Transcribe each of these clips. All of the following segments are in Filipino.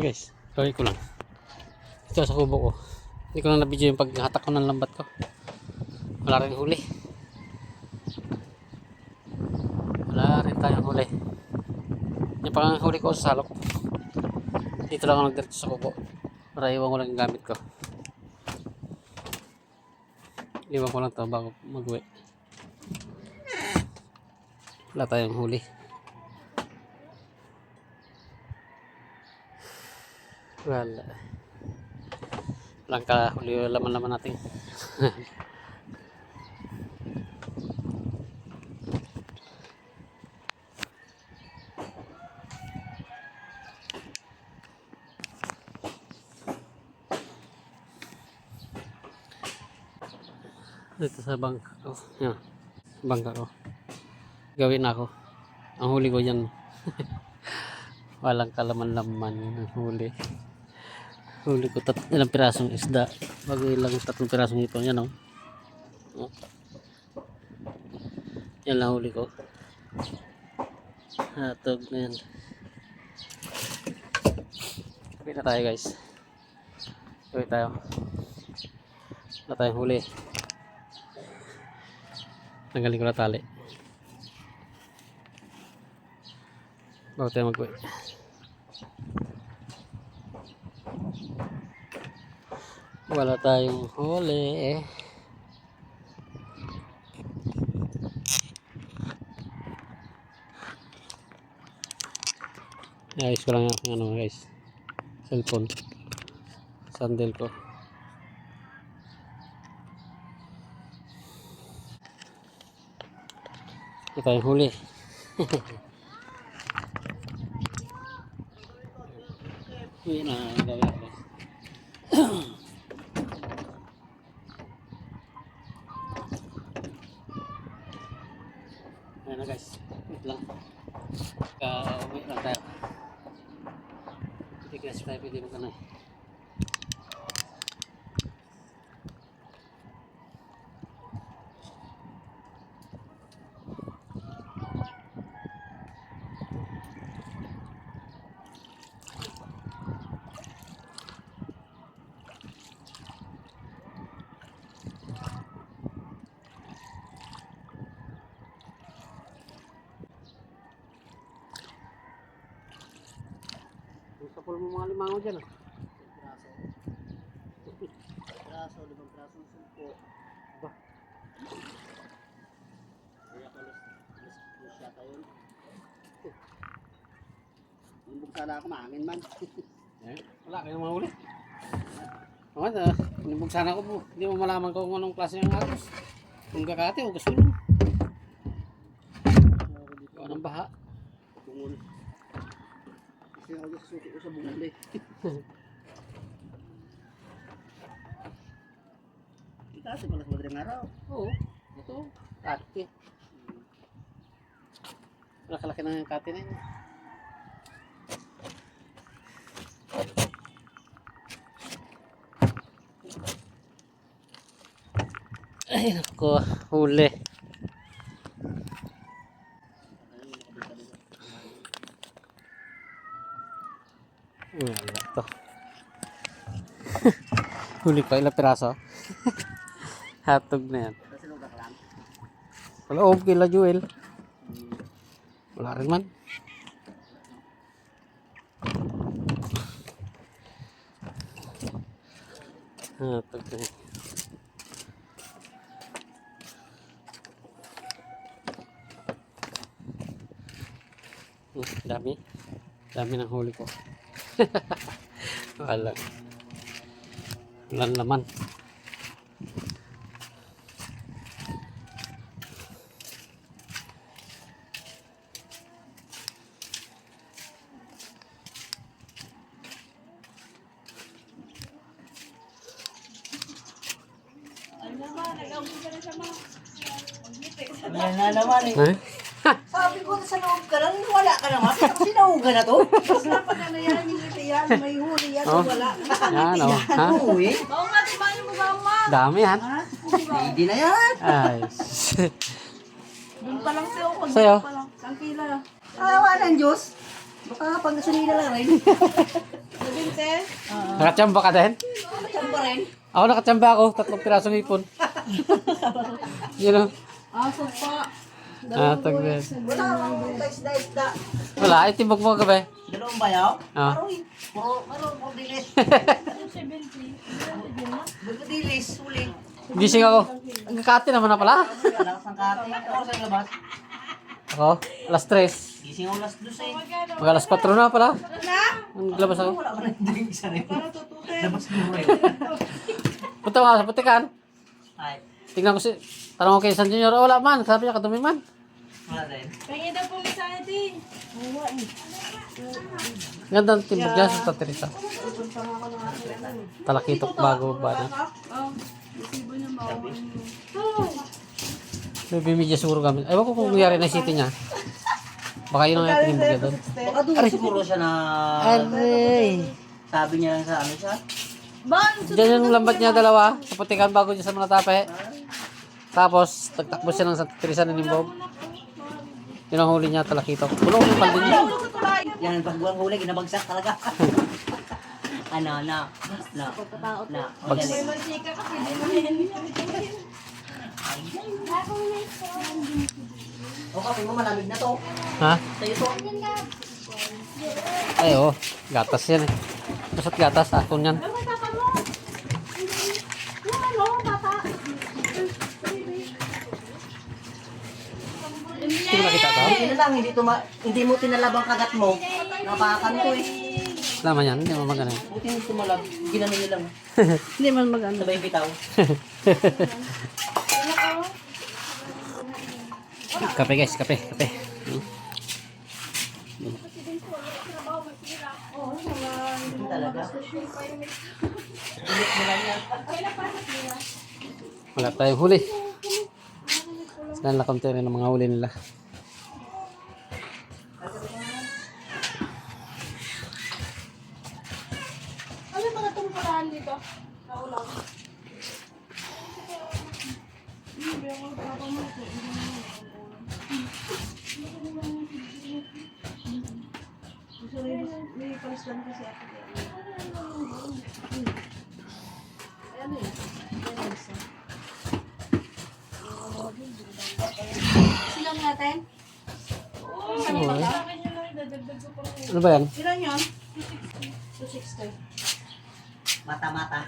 Guys, gawin ko lang. Ito sa kubo ko. Hindi ko lang na-video yung paghatak ko ng lambat ko. Wala rin huli. Wala rin tayong huli. Yung panghuli ko sa salok. Dito lang ako nagdiretso sa kubo. Para iwan ko lang yung gamit ko. Iwan ko lang ito bago mag-uwi. Wala tayong huli. Wala. Walang kahuli laman-laman natin. Dito sa bangka ko. Yan. Bangka ko. Gawin ako. Ang huli ko yan. Walang kalaman-laman ang huli. Huli ko ilang pirasong isda. Bago ilang 3 pirasong ito. Yan o. Oh. Yan lang huli ko. Hatog na yan. Kapit na tayo guys. Kapit tayo. Wala tayong huli. Tanggalin ko na tali. Bago tayo mag-uwi. Wala tayong huli. Ayos ko lang yung ano guys. Cellphone. Sandal ko. Wala tayong huli. Uy na, gawin ako guys. Ayan na guys. Wait lang. Wait lang tayo. Hindi guys tayo pwede magkanay. Kapul mo mga limango dyan ah. Piraso, 5 pirasong sumpo. Ba? Kaya palos yata yun. Nimbog sana ako, maangin man. Wala kayong mga ulit. Nimbog sana ako po. Hindi mo malaman kung anong klase ng agos. Kung kakati o kasulong. Ikaw ng baha. Tungol. Kasi ako susuki ko sa bungol eh. Kasi pala sa madaling araw. Oo. Ito. Kati. Malaki-laki na yung kati na yun. Ay nako. Huli. Wala to. Huli ko ilang piraso. Hatog na yan. Wala okay la Joel. Wala rin man. Hatog na yan. Dami. Dami ng huli ko. Wala. Walang laman. Yan na naman eh. Eh? Sabi ko sa loob ka lang, wala ka naman. Kasi nauga na to. Tapos dapat na yan, yung ngiti yan, may huli yan, Oh. wala. Yan, Nakangiti oh. yan. Ha? Uwi. Oo nga, di ba yung mukha? Dami yan. Ha? Hindi na yan. Ay. Doon pa lang sa'yo. Sa'yo? Pa lang. Ang kila. Awa ng Diyos. Baka pang gasolina lang rin. Nakachamba ka din? Chamba rin. Ako nakachamba ako. 3 pirasong ipon. Yun o. Aso pa. Taglit. Wala akong isda-isda. Wala, itibag mo gabi. Dalawang bayaw? Ah. Puro dilis. Dilis, huli. Gising ako. Ang kakati naman na pala. Wala kasang kati. Ako sa labas. Ako, alas 3. Gising ako last dos eh. Mag alas 4 na pala. Ang labas ako. Wala ka na yung isa rin. Labas mo rin. Punta mo sa putikan. Ay, Tingnan ko si... Tanong ko kay San Junior. Oh, wala man. Sabi niya, kadumi man. wala rin. Pengi daw po sa atin. Ganda ang tibag niya sa Taterita. Talakitok bago ba na. Isibo niya mawain mo. May bimidya siguro kami. Ewan ko kung nangyari na city niya. Baka yun ang yung tinibag niya doon. Baka doon siguro siya na... Aray! Sabi niya lang sa ano siya. Ban! Diyan yung lambat niya dalawa. Sa putikan bago niya sa mga tape. Tapos, tagtakbo siya ng Santa Teresa ni Bob. Yun ang huli niya, talakitok. Bulong yung paldin niya. Yan, pag buwang huli, ginabagsak talaga. Ano, na. Bags. Masika kasi di mo yan. O, kape mo, malamig na to. Ha? Sa'yo to. Ay, oh. Gatas yan eh. Basta't gatas, akon yan. Ano tata mo? Yung ano, tata? Hindi mo nakita tao? Hindi na lang, hindi mo tinalabang kagat mo. Napakan ko eh. Laman yan, hindi mo magana. Buti hindi tumalab. Ginano niya lang. Hindi man magano. Sabay bitaw. Kape guys, kape. Ito talaga. Ulit mo lang yan. Wala tayong huli. Saan na konti rin ang mga huli nila. Ano ba na itong parahan dito? Naulang. May palasdan kasi ako. Ayan eh. Silang natin? Ano ba yan? Ilan yun? 260. Mata-mata.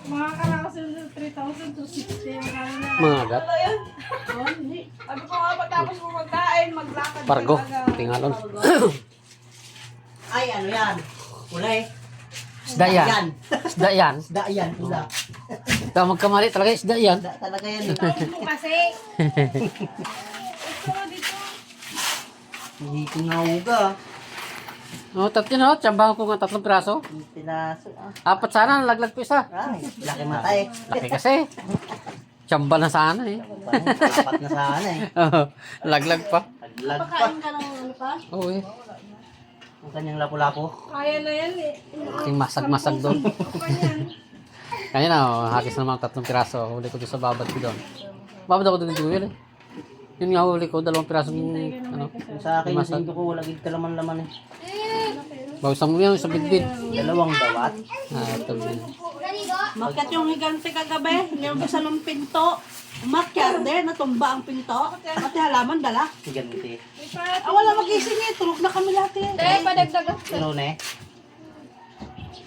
Mga karakas yung 3,000 to 60 yung kaya na. Mga agat. Oh, hindi. Sabi ko nga pagtapos mo magkain, maglakad. Pargo. ka talaga. Tingalon. Ay, ano yan? Kulay. Isda yan. Isda yan. Isda yan, pula. Ikaw magkamali talaga isda yan. Isda talaga yan eh. Tawag mo kasi. Ito nga dito. Hindi ko nahuga. Oh, tatlo no, tsambahan ko nga 3 piraso. Pinaso. Ah. 4 sana, laglag pa isa. Ay, laki mata eh. Laki kasi. Tsamba na sana eh. Apat na sana eh. Oh, laglag pa. Naglag pa. Pakain ka ng ano pa? Oo eh. Ang kanyang lapu-lapo. Kaya na yan eh. Yung masag-masag doon. Kanya na, oh, hakis naman 3 piraso. Huli ko doon sa babad ko doon. Babad ako doon duwil eh. Yun nga huli ko, 2 piraso ano. Sa akin, yung ko wala gid kalaman-laman eh. Bawasan mo yan sa bidbid. Dalawang dawat. Ito din. Makat yung higante kagabi. Yung isa ng pinto. Umakyat din, natumba ang pinto. Pati halaman dala. Si ganiti. Wala magising eh. Tulog na kami lahat eh. Padagdagan. Pero ne?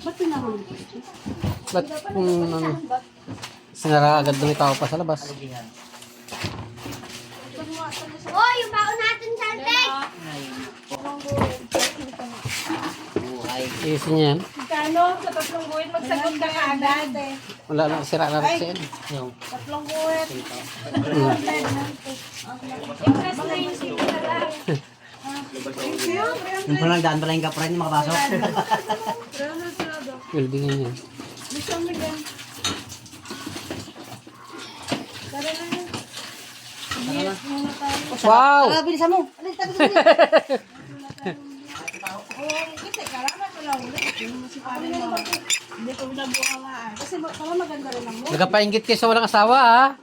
Ba't pinahulog ko? Ba't ano, sinara agad ng tao pa sa labas? Alugihan. Oh, yung baon natin sa alpeg! Buhay. Isin niya yan. Kano? Sa 3 guhit, magsagot ka kaagad. Wala na, sira na rin siya yan. Yung 3 guhit. Impress na yung sito na lang. yung palang daan pala yung kapra, hindi makapasok. Weldingan niya. Gusto mo din. Tara na yun. Yes, muna tayo. Wow! Tara, bilisan mo. Alin, tabi ko Kasi kailangan ko lang ulit. Yung musipanin mo. Hindi ko nabuhangaan. Kasi para maganda rin ang mood. Nagapainggit kayo sa walang asawa ah.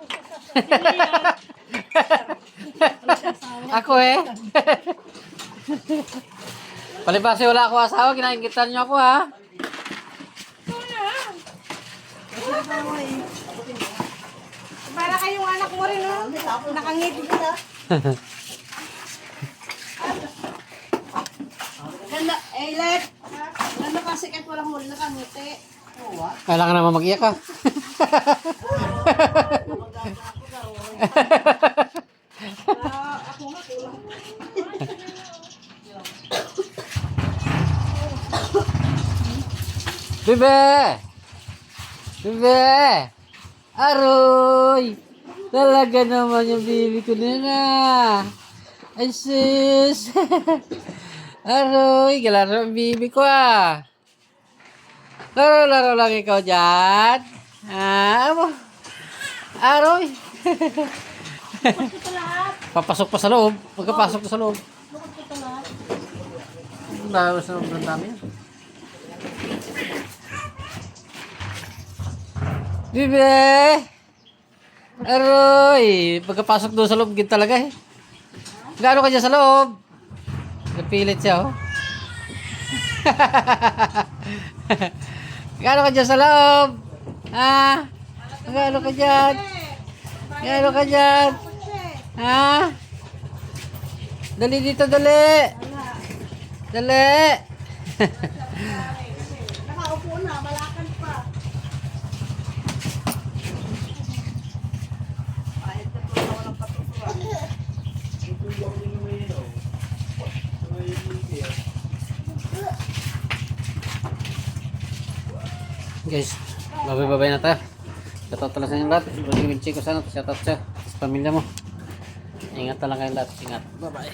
Ako eh. Palibasi wala ako asawa, kinaingitan niyo ako ha. Para kayong anak mo rin, no? Nakangiti ka. Ganda, Let. Ganda kasi kahit walang huli, nakangiti. Kailangan naman mag-iyak ha. Ako nga, kulang. Bebe! Bebe! Aroy! Talaga naman yung baby ko nila. Ay sis! Aroy! Galaro ang baby ko ah. Laro-laro lang ikaw dyan. Amo. Aroy! Papasok pa sa loob. Pagkapasok pa sa loob. Dahil sa loob ng dami yan. Bibe! Aroy! Pagkapasok doon sa loob, gid talaga eh. Gaano ka dyan sa loob? Napilit siya oh. Gaano ka dyan sa loob? Ha? Gaano ka dyan? Gaano ka dyan? Ha? Dali dito, dali! Dali! Nakaupo na, malakan pa. Guys, babay-babay na tayo. Shoutout talaga sa inyo lahat. Mag-ibig check ko sana. Shoutout sa pamilya mo. Ingat talaga kayong lahat. Ingat. Bye-bye.